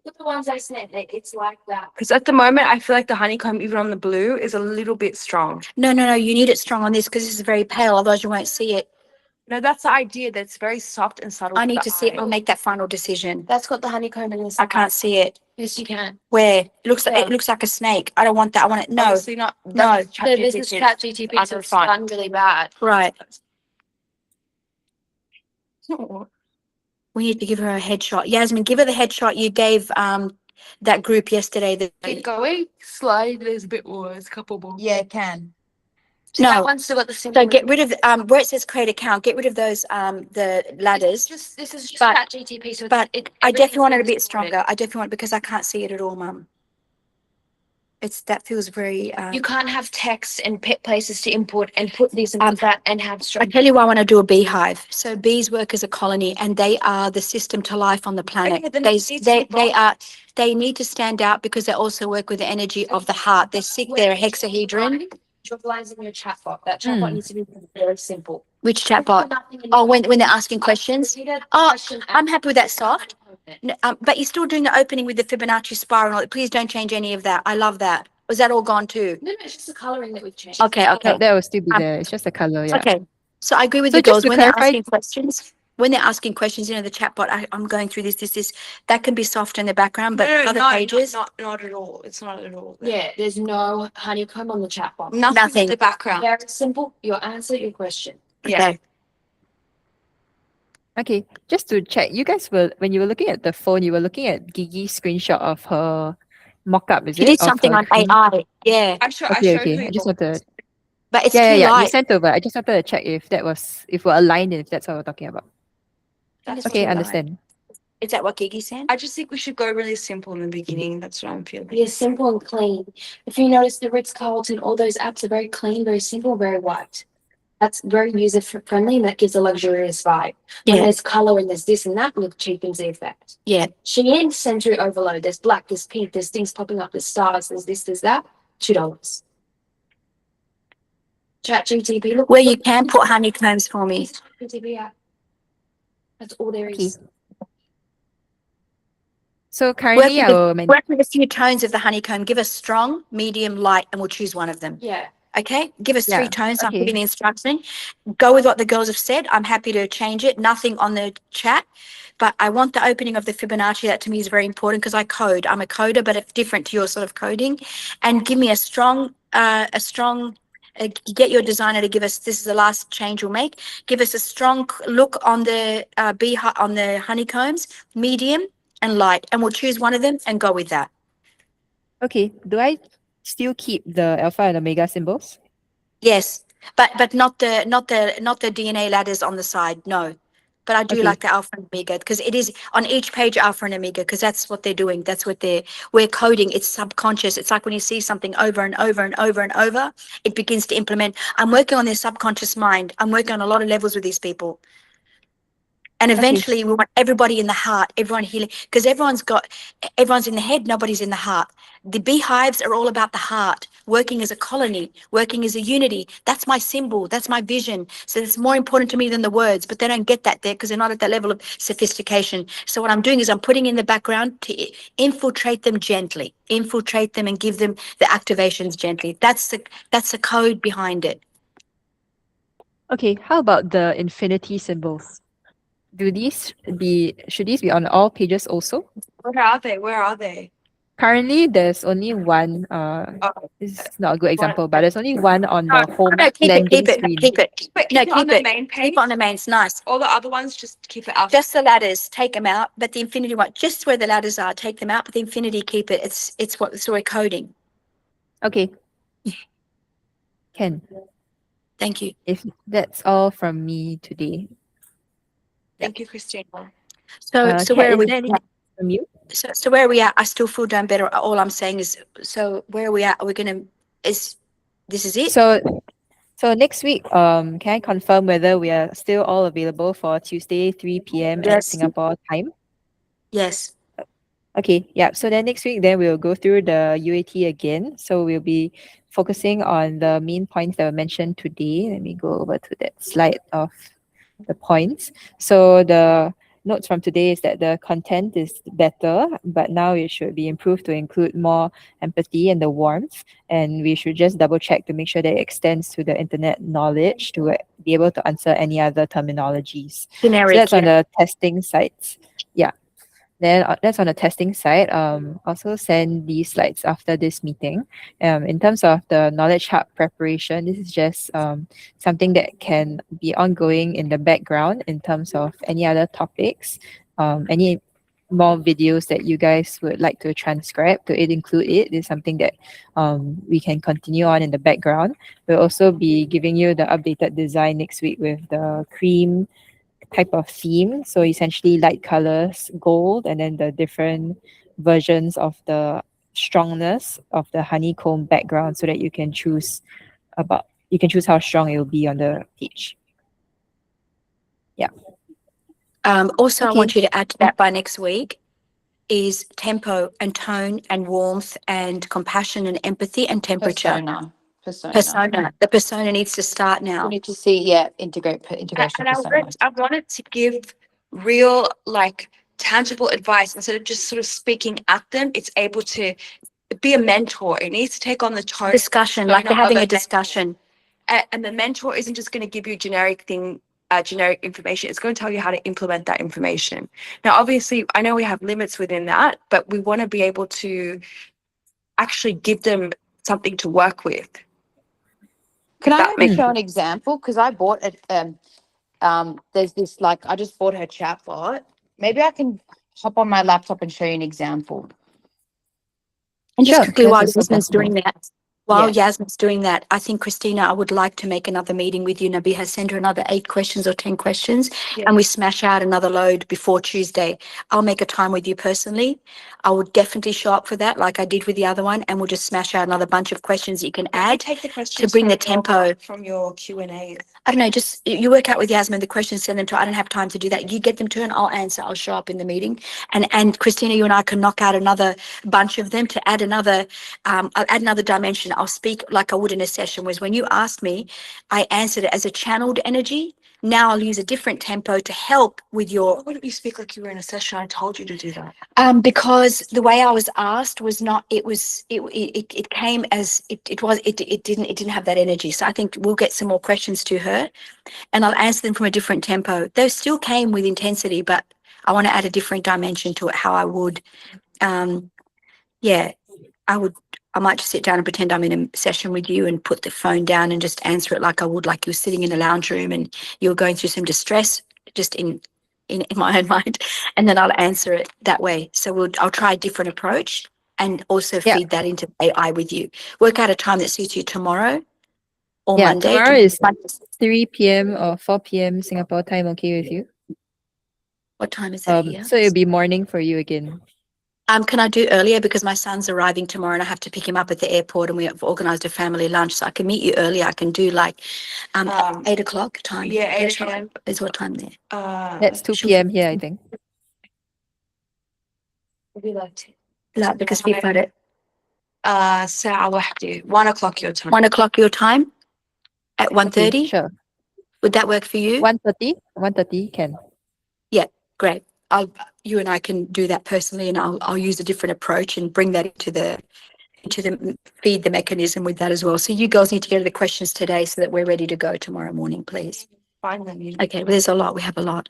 Look at the ones I sent. It's like that. Because at the moment, I feel like the honeycomb, even on the blue, is a little bit strong. No. You need it strong on this because this is very pale. Otherwise, you won't see it. No, that's the idea. That's very soft and subtle. I need the to see it. eye. I'll make that final decision. That's got the honeycomb in this. I can't see it. Yes, you can. Where it looks like Yeah. it looks like a snake. I don't want that. I want it. No. Obviously not. No. That's No, this is ChatGPT. ChatGPT, so it's done really bad. Right. We need to give her a headshot. Yasmin, give her the headshot you gave that group yesterday. Keep going. Slide. There's a bit more. There's a couple more. Yeah, it can. So No. that one's still got the symbol. So get rid of where it says create account. Get rid of those the ladders. This is just But- ChatGPT, so But it, I definitely want it a everything's bit sorted. stronger. I definitely want because I can't see it at all, Mum. That feels very. You can't have text and places to import and put this and put that and have I strong. tell you why I want to do a beehive. So bees work as a colony, and they are the system to life on the planet. Okay, then they it needs to be they need to stand out because they also work with the energy of the heart. They're sick. They're a hexahedron. Visualizing your chatbot. That chatbot needs to be very simple. Which chatbot? Oh, when they're asking questions. Oh, I'm happy with that soft. No, but you're still doing the opening with the Fibonacci spiral. Please don't change any of that. I love that. Was that all gone too? No, it's just the coloring that we've changed. Okay. That will still be Um, there. It's just the color, yeah. Okay. So I agree with So the just girls to when they're clarify- asking questions. When they're asking questions, the chatbot, I'm going through this. That can be soft in the background, but other pages. Not at all. It's not at all. Yeah, there's no honeycomb on the chatbot. Nothing in the background. Very simple. Your answer, your question. Yeah. Okay. Okay, just to check, you guys were when you were looking at the phone, you were looking at Gigi's screenshot of her mock-up, is She it? did Of something her on green- AI. Yeah, I Okay, showed okay. you I just all. wanted, but it's yeah, too you light. sent over. I just wanted to check if we're aligned and if that's what we're talking about. That's Okay, too light. understand. Is that what Gigi said? I just think we should go really simple in the beginning. That's what I'm feeling. Be simple and clean. If you notice the Ritz-Carlton, all those apps are very clean, very simple, very white. That's very user friendly and that gives a luxurious vibe. When Yeah. there's color and there's this and that, it cheapens the effect. Yeah. Shein sensory overload. There's black, there's pink, there's things popping up, there's stars, there's this, there's that. $2. ChatGPT. Look Where you can put honeycombs for me. ChatGPT app. That's all there Okay. is. So currently with I will Work with a few tones of the honeycomb. Give us strong, medium, light, and we'll choose one of them. Yeah. Okay? Give us 3 Yeah, tones. I'm okay. giving the instruction. Go with what the girls have said. I'm happy to change it. Nothing on the chat. But I want the opening of the Fibonacci. That to me is very important because I code. I'm a coder, but it's different to your sort of coding. And give me a strong, get your designer to give us, this is the last change we'll make. Give us a strong look on the on the honeycombs, medium and light. And we'll choose one of them and go with that. Okay, do I still keep the alpha and omega symbols? Yes, but not the DNA ladders on the side. No, but I do Okay. like the alpha and omega because it is on each page alpha and omega because that's what they're doing. That's what we're coding. It's subconscious. It's like when you see something over and over and over and over, it begins to implement. I'm working on their subconscious mind. I'm working on a lot of levels with these people. And eventually we want everybody in the heart, everyone healing, because everyone's in the head, nobody's in the heart. The beehives are all about the heart, working as a colony, working as a unity. That's my symbol. That's my vision. So it's more important to me than the words, but they don't get that there because they're not at that level of sophistication. So what I'm doing is I'm putting in the background to infiltrate them gently, infiltrate them and give them the activations gently. That's the code behind it. Okay, how about the infinity symbols? Should these be on all pages also? Where are they? Where are they? Currently, there's only one. This is not a good example, but there's only one on the home No, landing screen. keep it. But No, keep it on keep the it. main page. Keep it on the main. It's nice. All the other ones, just keep it up. Just the ladders, take them out. But the infinity one, just where the ladders are, take them out. But the infinity, keep it. It's what we're coding. Okay. Ken, Thank you. if that's all from me today. Thank you, Christina. So Kat, where are is we? there anything from you? So where are we at? I still feel done better. All I'm saying is, so where are we at? Are we gonna? This is it? So next week, can I confirm whether we are still all available for Tuesday, 3 p.m. at Yes. Singapore time? Yes. Okay, yeah. So then next week, then we'll go through the UAT again. So we'll be focusing on the main points that were mentioned today. Let me go over to that slide of the points. So the notes from today is that the content is better, but now it should be improved to include more empathy and the warmth. And we should just double check to make sure that it extends to the internet knowledge to be able to answer any other terminologies. Generic. So that's on the testing sites. Yeah. Then that's on the testing side. Also send these slides after this meeting. In terms of the knowledge hub preparation, this is just something that can be ongoing in the background in terms of any other topics, any more videos that you guys would like to transcribe to include it is something that we can continue on in the background. We'll also be giving you the updated design next week with the cream type of theme. So essentially light colors, gold, and then the different versions of the strongness of the honeycomb background so that you can choose how strong it will be on the page. Yeah. Also, I Okay. want you to add to that by next week is tempo and tone and warmth and compassion and empathy and temperature. Persona. The persona needs to start now. We need to see, integration And persona. I wanted to give real, like, tangible advice instead of just sort of speaking at them. It's able to be a mentor. It needs to take on the tone. Discussion, like we're persona of having a mentor. discussion. And the mentor isn't just going to give you generic information. It's going to tell you how to implement that information. Now, obviously, I know we have limits within that, but we want to be able to actually give them something to work with. Can I that maybe makes show an example? Because I bought it. There's this, like, I just bought her chatbot. Maybe I can hop on my laptop and show you an example. And just Sure, quickly, that's while also Yasmin's doing possible. that, while Yeah. Yasmin's doing that, I think, Christina, I would like to make another meeting with you. Nabiha, send her another 8 questions or 10 questions, Yeah. and we smash out another load before Tuesday. I'll make a time with you personally. I will definitely show up for that, like I did with the other one, and we'll just smash out another bunch of questions that you can Let me add. take the questions bring the from your- tempo. from your Q&A. I don't know, just you work out with Yasmin the questions, send them to her. I don't have time to do that. You get them to her and I'll answer. I'll show up in the meeting. And Christina, you and I can knock out another bunch of them to add another, I'll add another dimension. I'll speak like I would in a session, whereas when you asked me, I answered it as a channeled energy. Now I'll use a different tempo to help with your. Why wouldn't you speak like you were in a session? I told you to do that. Because the way I was asked was not, it came as, it didn't have that energy. So I think we'll get some more questions to her and I'll answer them from a different tempo. They still came with intensity, but I want to add a different dimension to it, how I would, I might just sit down and pretend I'm in a session with you and put the phone down and just answer it like I would, like you're sitting in a lounge room and you're going through some distress just in my own mind, and then I'll answer it that way. So I'll try a different approach and also Yeah. feed that into AI with you. Work out a time that suits you tomorrow or Yeah, Monday. tomorrow is 3 p.m. or 4 p.m. Singapore time. Okay with you? What time is that here? So it'll be morning for you again. Can I do earlier because my son's arriving tomorrow and I have to pick him up at the airport and we have organised a family lunch, so I can meet you earlier. I can do like 8 o'clock time. Yeah, 8 a.m. Is what time there? That's 2 should- p.m. here, I think. Would you like to? Like, because we've got it. So I will have to 1 o'clock your time. 1 o'clock your time at 1:30. Okay, sure. Would that work for you? 1:30? 1:30 can. Great. You and I can do that personally, and I'll use a different approach and bring that into the feed the mechanism with that as well. So you girls need to get to the questions today so that we're ready to go tomorrow morning, please. Fine then. Okay, well, there's a lot. We have a lot.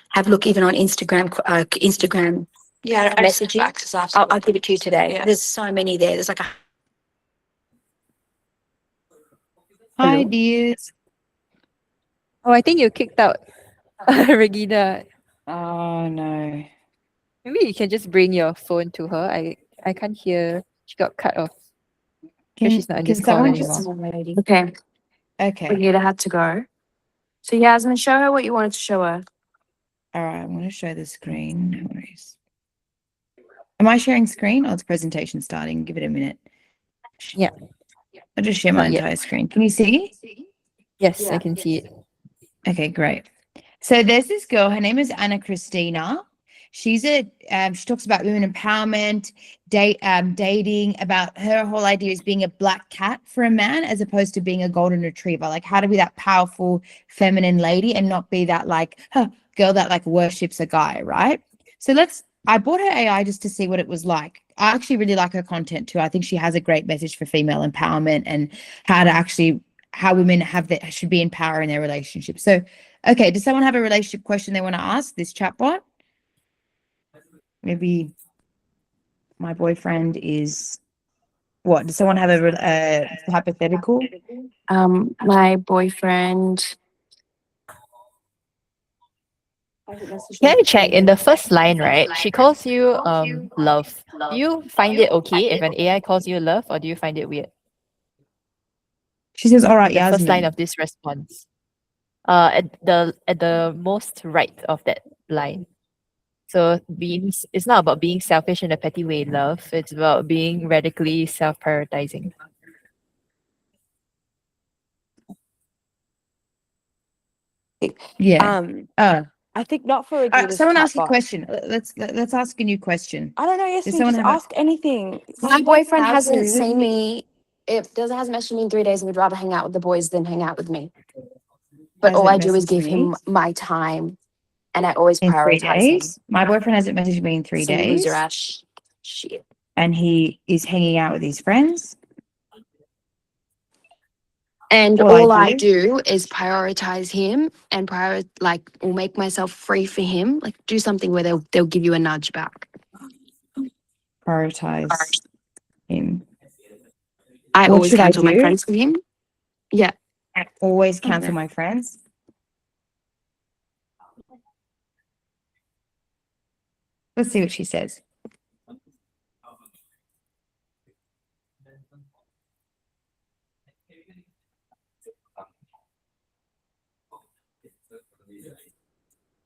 Have a look even on Instagram Yeah, I just messaging. access after. I'll give it to you today. Yeah. There's so many there. There's like a Hi, Hello? dears. Oh, I think you kicked out Regina. Oh no. Maybe you can just bring your phone to her. I can't hear. She got cut off. Can, She's not in can this call someone anymore. just Okay. okay. Raghida had to go. So Yasmin, show her what you wanted to show her. All right, I'm gonna show the screen. No worries. Am I sharing screen or is presentation starting? Give it a minute. Yeah. I'll just share my Not yet. entire screen. Can you see? Yes, I can see it. Okay, great. So there's this girl, her name is Anna Christina. She's she talks about women empowerment, dating, about her whole idea is being a black cat for a man as opposed to being a golden retriever. Like how to be that powerful feminine lady and not be that like girl that like worships a guy, right? So I bought her AI just to see what it was like. I actually really like her content too. I think she has a great message for female empowerment and how women should be in power in their relationships. So, okay, does someone have a relationship question they want to ask this chatbot? Maybe my boyfriend is what? Does someone have a hypothetical? My boyfriend. Can I check in the first line, right? She calls you love. Do you find it okay if an AI calls you love, or do you find it weird? She says, "All right, The first line Yasmin." of this response. At the most right of that line. So it's not about being selfish in a petty way, love. It's about being radically self-prioritizing. Yeah. I think not for Raghita's Someone ask a chatbot. question. Let's ask a new question. I don't know, Does Yasmin, someone just have a- ask anything. My boyfriend How hasn't to- seen me. It doesn't has messaged me in 3 days and would rather hang out with the boys than hang out with me. But all hasn't I do is messaged give me him my time, and I always in 3 prioritize him. days. My boyfriend hasn't messaged me in 3 Some days, loser ass shit. and he is hanging out with his friends. And All all I I do is prioritize him and will make myself free for him. Like do something where they'll give you a nudge back. Prioritize him. I What always should I cancel my do? friends for him. Yeah. I always cancel my friends. Let's see what she says.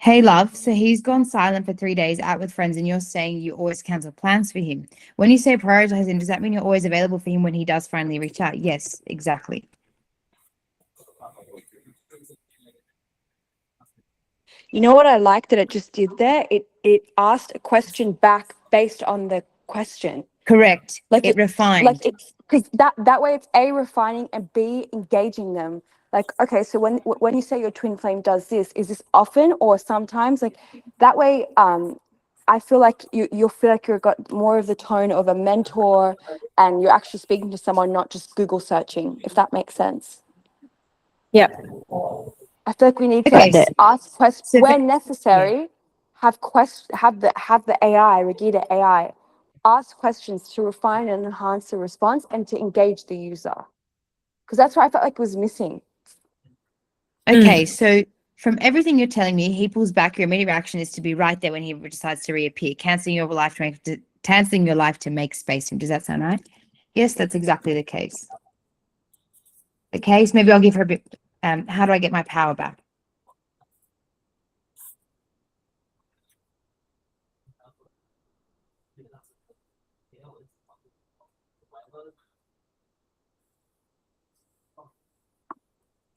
Hey, love. So he's gone silent for 3 days out with friends, and you're saying you always cancel plans for him. When you say prioritize him, does that mean you're always available for him when he does finally reach out? Yes, exactly. You know what I like that it just did there? It asked a question back based on the question. Correct. Like it refined. Like it's because that way it's A, refining, and B, engaging them. Like, okay, so when you say your twin flame does this, is this often or sometimes? Like that way, I feel like you'll feel like you've got more of the tone of a mentor and you're actually speaking to someone, not just Google searching, if that makes sense. Yep. I feel like we need to Okay, ask questions so when necessary. Have the AI, Raghida AI, ask questions to refine and enhance the response and to engage the user. Because that's what I felt like was missing. Okay, so from everything you're telling me, he pulls back. Your immediate reaction is to be right there when he decides to reappear, canceling your life to make space for him. Does that sound right? Yes, that's exactly the case. The case. Maybe I'll give her a bit. How do I get my power back?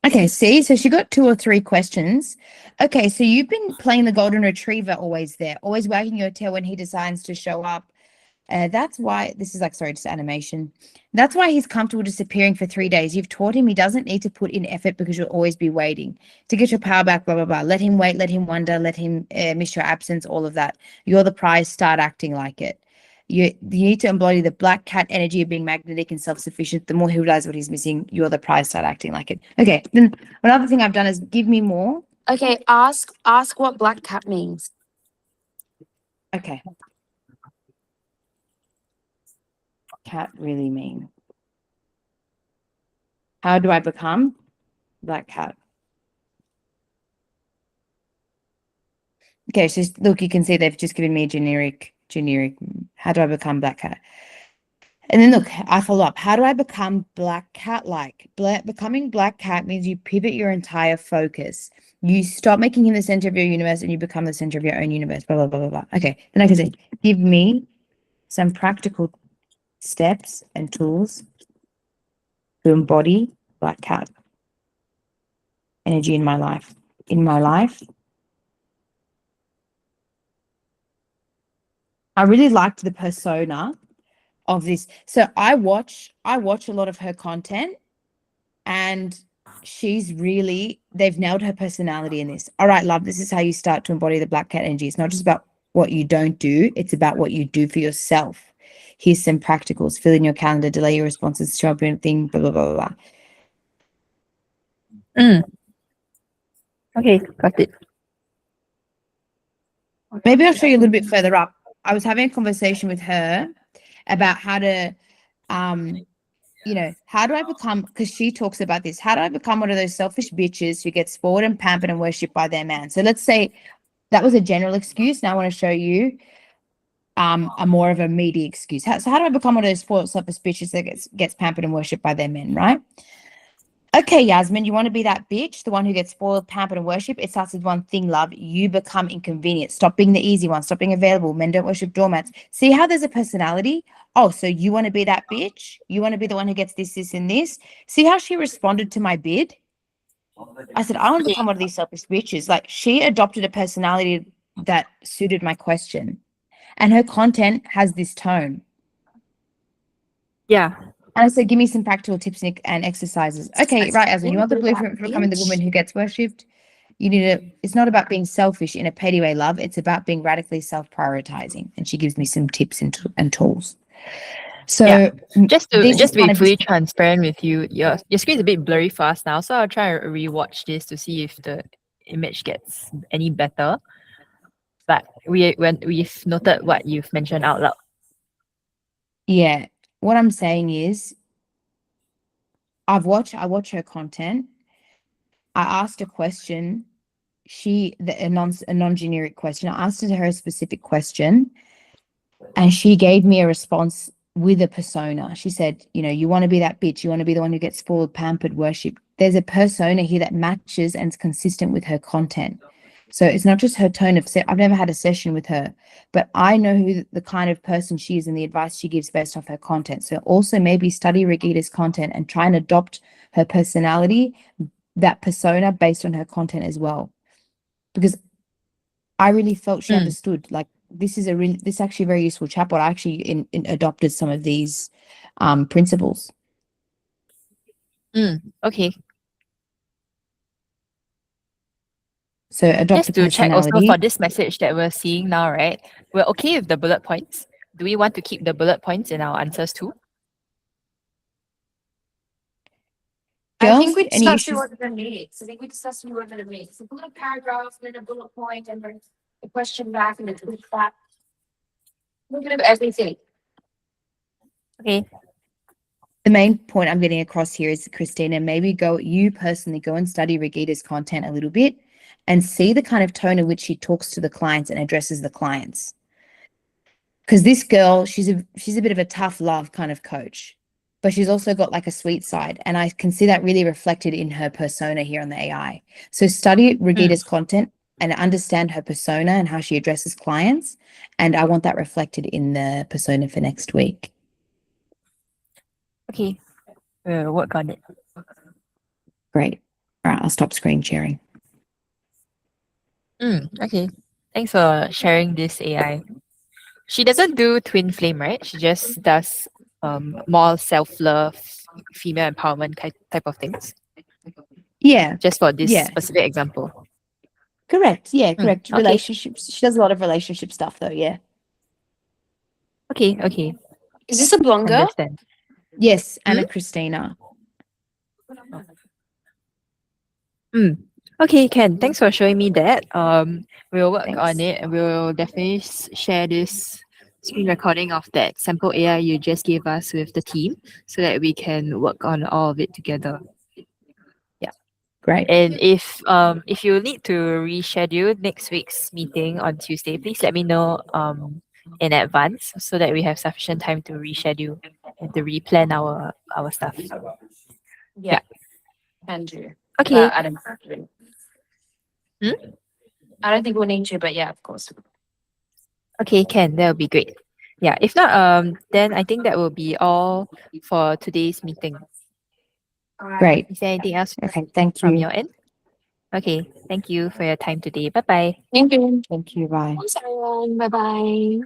Okay, see, so she got 2 or 3 questions. Okay, so you've been playing the golden retriever always there, always wagging your tail when he decides to show up. That's why this is like, sorry, just animation. That's why he's comfortable disappearing for 3 days. You've taught him he doesn't need to put in effort because you'll always be waiting to get your power back, blah, blah, blah. Let him wait, let him wonder, let him miss your absence, all of that. You're the prize, start acting like it. You need to embody the black cat energy of being magnetic and self-sufficient. The more he realizes what he's missing, you're the prize, start acting like it. Okay, then another thing I've done is give me more. Okay, ask what black cat means. Okay. cat really mean? How do I become black cat? Okay, so look, you can see they've just given me a generic, how do I become black cat? And then look, I follow up. How do I become black cat-like? Becoming black cat means you pivot your entire focus. You stop making him the center of your universe and you become the center of your own universe, blah, blah, blah, blah, blah. Okay, then I can say, give me some practical steps and tools to embody black cat energy in my life. In my life, I really liked the persona of this. So I watch a lot of her content, and they've nailed her personality in this. All right, love, this is how you start to embody the black cat energy. It's not just about what you don't do, it's about what you do for yourself. Here's some practicals. Fill in your calendar, delay your responses, show up in a thing, blah, blah, blah, blah, blah. Okay, got it. Maybe I'll show you a little bit further up. I was having a conversation with her about how to, how do I become, because she talks about this, how do I become one of those selfish bitches who gets spoiled and pampered and worshipped by their man? So let's say that was a general excuse. Now I want to show you a more of a meaty excuse. So how do I become one of those spoiled, selfish bitches that gets pampered and worshipped by their men, right? Okay, Yasmin, you want to be that bitch, the one who gets spoiled, pampered, and worshipped? It starts with one thing, love. You become inconvenient. Stop being the easy one. Stop being available. Men don't worship doormats. See how there's a personality? Oh, so you want to be that bitch? You want to be the one who gets this, this, and this? See how she responded to my bid? I said, I want to become one of these selfish bitches. Like, she adopted a personality that suited my question. And her content has this tone. Yeah. And I said, give me some practical tips and exercises. Okay, right, Asma, you want the blueprint for becoming the woman who gets worshipped? It's not about being selfish in a petty way, love. It's about being radically self-prioritizing. And she gives me some tips and tools. So Yeah. Just to this is be kind of fully transparent with you, your screen's a bit blurry fast now, so I'll try to rewatch this to see if the image gets any better. But we've noted what you've mentioned out loud. Yeah. What I'm saying is I watch her content. I asked a question. A non-generic question. I asked her a specific question, and she gave me a response with a persona. She said, you want to be that bitch. You want to be the one who gets spoiled, pampered, worshipped. There's a persona here that matches and is consistent with her content. So it's not just her tone of I've never had a session with her, but I know who the kind of person she is and the advice she gives based off her content. So also maybe study Raghida's content and try and adopt her personality, that persona based on her content as well. Because I really felt she understood. Like, this is actually a very useful chatbot. I actually adopted some of these principles. Okay. So adopt Just a to check also personality. for this message that we're seeing now, right? We're okay with the bullet points. Do we want to keep the bullet points in our answers too? I think we Girls, any discussed issues? what it means. I think we discussed what it means. It's a bullet paragraph, then a bullet point, and then a question back, and a tweet back. A little bit of everything. Okay. The main point I'm getting across here is, Christina, maybe you personally go and study Raghida's content a little bit and see the kind of tone in which she talks to the clients and addresses the clients. Because this girl, she's a bit of a tough love kind of coach, but she's also got like a sweet side. And I can see that really reflected in her persona here on the AI. So study Raghida's content and understand her persona and how she addresses clients. And I want that reflected in the persona for next week. Okay. We'll work on it. Great. All right, I'll stop screen sharing. Okay. Thanks for sharing this AI. She doesn't do twin flame, right? She just does more self-love, female empowerment type of things. Yeah. Just for this Yeah. specific example. Correct. Yeah, correct. Okay. Relationships. She does a lot of relationship stuff though, yeah. Okay. Is this a blonde girl? Understand. Yes, Anna Christina. Okay, Ken. Thanks for showing me that. We'll work Thanks. on it, and we'll definitely share this screen recording of that sample AI you just gave us with the team so that we can work on all of it together. Great. And if you need to reschedule next week's meeting on Tuesday, please let me know in advance so that we have sufficient time to reschedule and to replan our stuff. Yeah. Can do. Okay. I don't I don't think we'll need to, but yeah, of course. Okay, can. That would be great. Yeah. If not, then I think that will be all for today's meeting. Great. Is there anything else Okay, thank from you. your end? Okay. Thank you for your time today. Bye bye. Thank you. Thank you. Bye. Thanks, everyone. Bye bye.